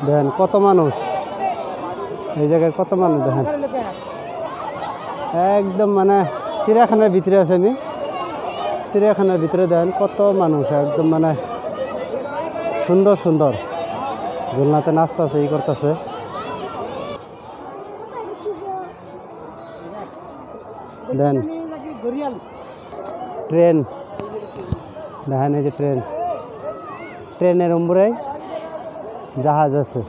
দেখেন কত মানুষ, এই জায়গায় কত মানুষ দেখেন, একদম মানে চিড়িয়াখানার ভিতরে আছে। আমি চিড়িয়াখানার ভিতরে দেখেন কত মানুষ, একদম মানে সুন্দর সুন্দর ঝুলনাতে নাচতেছে, ই করতেছে। দেন ট্রেন দেখেন, এই যে ট্রেন, ট্রেনের উপরে জাহাজ আছে।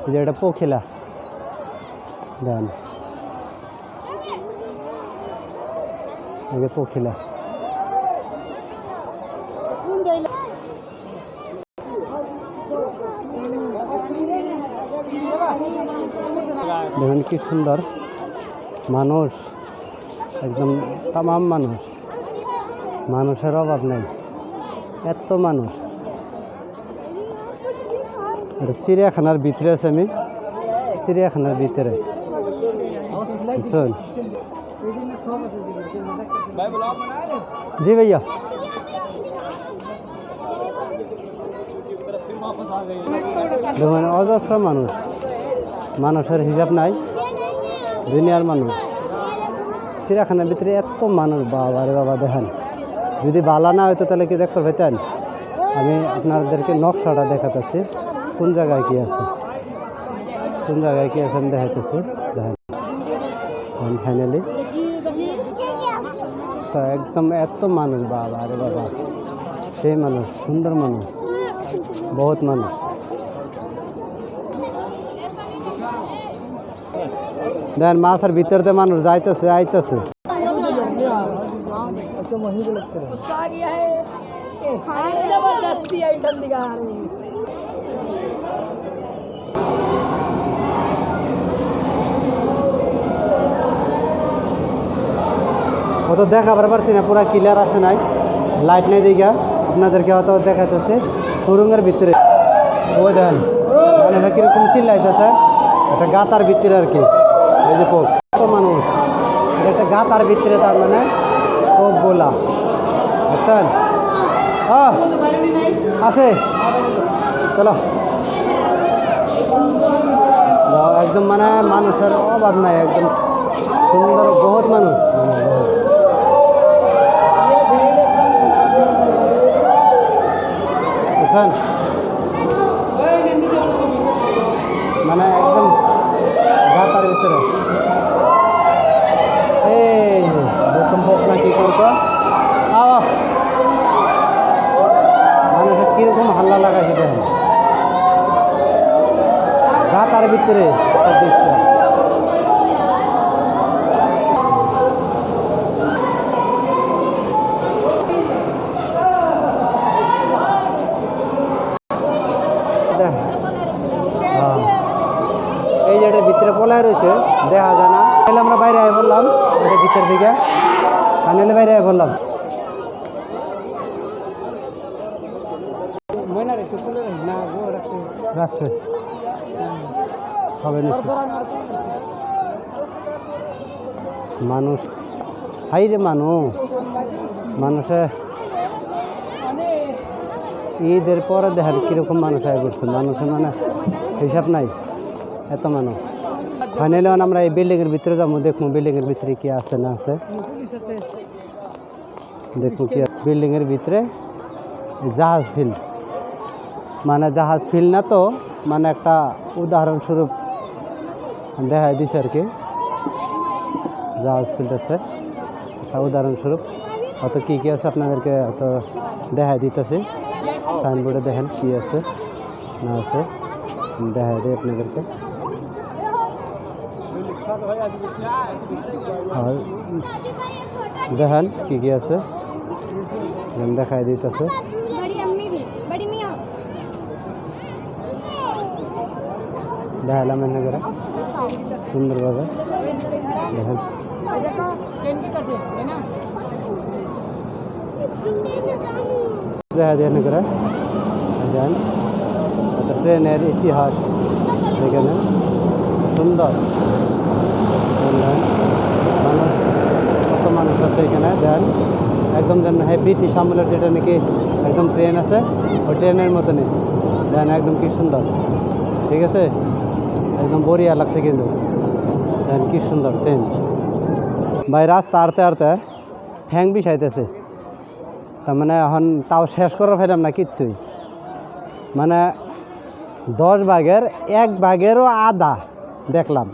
এই যে এটা পখিলা দেখেন, এই যে পখিলা। দেখেন কি সুন্দর মানুষ, একদম তামাম মানুষ, মানুষের অভাব নাই, এত মানুষ। এটা চিড়িয়াখানার ভিতরে আছে। আমি চিড়িয়াখানার ভিতরে বুঝছেন? জি ভাইয়া, দেখুন অজস্র মানুষ, মানুষের হিসাব নাই, দুনিয়ার মানুষ। চিড়িয়াখানার ভিতরে এত মানুষ, বাবা রে বাবা। দেখেন যদি বালা না হয়তো তাহলে কি দেখতে পেতেন? আমি আপনাদেরকে নকশাটা দেখাতেছি, কোন জায়গায় কি আছে, কোন জায়গায় কি আছে আমি দেখাইতেছি। দেখেন ফাইনালি তো একদম এত মানুষ, বাবা রে বাবা, সেই মানুষ, সুন্দর মানুষ, বহুত মানুষ। দেখেন মাছের ভিতর দিয়ে মানুষ যাইতেছে আইতেছে। অত দেখাবার পারছি না, পুরা ক্লিয়ার আসে নাই, লাইট নেই দিঘা। আপনাদেরকে অত দেখাতেছে সুরঙ্গের ভিতরে। ওই দেখেন মানুষরা কিরকম চিল্লাইতেছে, একটা গাতার ভিতরে আর কি। এই যে পোক, কত মানুষ, একটা গাতার ভিতরে, তার মানে পোক গোলা, বুঝছেন? আছে, চলো। একদম মানে মানুষের অভাব নাই, একদম সুন্দর, বহুত মানুষ, বুঝছেন? মানে একদম গাতার ভিতরে। এই দেখুন পোক না কি করতো, মানুষের কিরকম হাল্লা লাগাইছে দেখেন, গাতার ভিতরে দৃশ্য। এই যে এটার ভিতরে পলায় রয়েছে, দেখা যায় না। তাহলে আমরা বাইরে আয় বললাম, এটার ভিতর থেকে ফাইনালি বাইরে আয় বললাম। রাখছে হবে না মানুষ, হাই রে মানুষে ঈদের পরে দেখেন কিরকম মানুষ আয় করছে, মানুষের মানে হিসাব নাই, এত মানুষ। ফাইনালি আমরা এই বিল্ডিংয়ের ভিতরে যাবো, দেখবো বিল্ডিংয়ের ভিতরে কি আছে না আছে, দেখবো কি। বিল্ডিংয়ের ভিতরে জাহাজ ফিল্ড, মানে জাহাজ ফিল্ড না তো, মানে একটা উদাহরণস্বরূপ দেখা দিছে আর কি। জাহাজ ফিল্ড আছে একটা উদাহরণস্বরূপ, অত কী কী আছে আপনাদেরকে অত দেখা দিতেছি। সাইনবোর্ডে দেখেন কি আছে না আছে, দেখা দিই আপনাদেরকে। আর দেখেন কি কি আছে, দেখাই দিতেছে। দেখালাম এনে করে সুন্দরভাবে, দেখেন দেখা দিয়ে এনে করে। দেখেন ট্রেনের ইতিহাস এখানে সুন্দর, মানুষ কত মানুষ আছে এখানে দেন একদম দেন ব্রিটিশ আমলের যেটা নাকি একদম ট্রেন আছে ওই ট্রেনের মতনই দেন একদম কি সুন্দর ঠিক আছে একদম বড়িয়া লাগছে কিন্তু দেন কি সুন্দর ট্রেন ভাই রাস্তা আড়তে আড়তে ঠ্যাং বিষাইতেছে তার মানে এখন তাও শেষ করা ফেলাম না কিচ্ছুই মানে 10 ভাগের 1 ভাগেরও আধা দেখলাম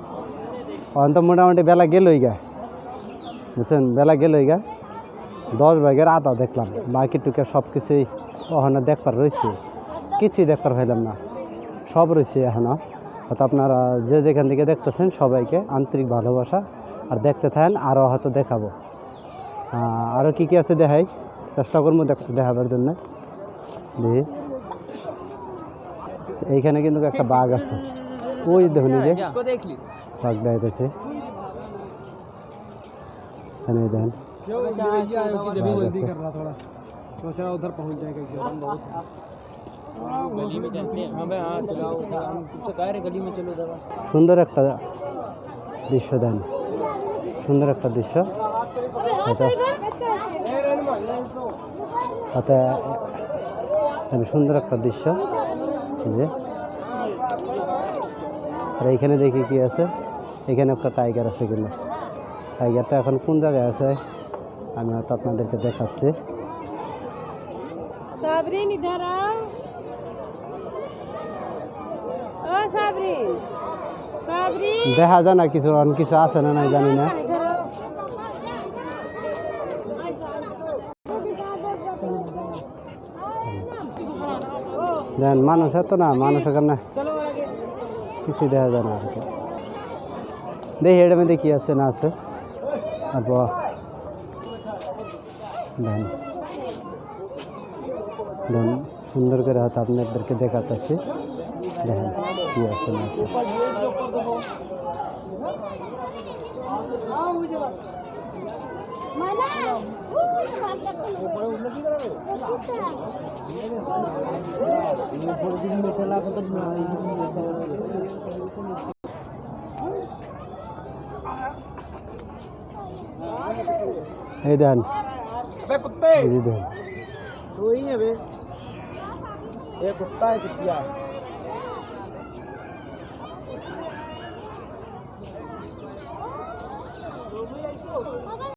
এখন তো মোটামুটি বেলা গেলই গা বুঝছেন বেলা গেলই গা 10 ভাগের আধা দেখলাম বাকি টুকে সব কিছুই ওখানে দেখবার রয়েছে কিছুই দেখবার পাইলাম না সব রয়েছে এখনও হয়তো আপনারা যে যেখান থেকে দেখতেছেন সবাইকে আন্তরিক ভালোবাসা আর দেখতে থাকেন আরও হয়তো দেখাবো আরও কী কী আছে দেখাই চেষ্টা করবো দেখাবার জন্য দেখি এইখানে কিন্তু একটা বাঘ আছে ওই দেখুন যে বাঘ দেখাইতেছে এখানে দেখেন उधर पहुंच जाएगा गली में चलते हैं हाँ भाई हाँ चलाओ हम तुमसे कह रहे गली में चलो दवा সুন্দর একটা দৃশ্য দেন সুন্দর একটা দৃশ্য হাতে সুন্দর একটা দৃশ্য যে আর এইখানে দেখি কি আছে এখানে একটা টাইগার আছে কিন্তু টাইগারটা এখন কোন জায়গায় আছে আমি হয়তো আপনাদেরকে দেখাচ্ছি साबरीन इधर आओ ओ साबरीन साबरीन দেখা যায় না কিছু অন কিছু আছে না নাই জানি না इधर आओ দেন মানুষ এত না মানুষ এখানে কিছু দেখা যায় না আর কি দেখি এটার মধ্যে কি আছে না আছে তারপর দেন দেন সুন্দর করে হয়তো আপনাদেরকে দেখাতেছি দেখেন কি আছে না আছে এই দেন कुत्ते এই যে দেন वही है बे ये कुत्ता है कुतिया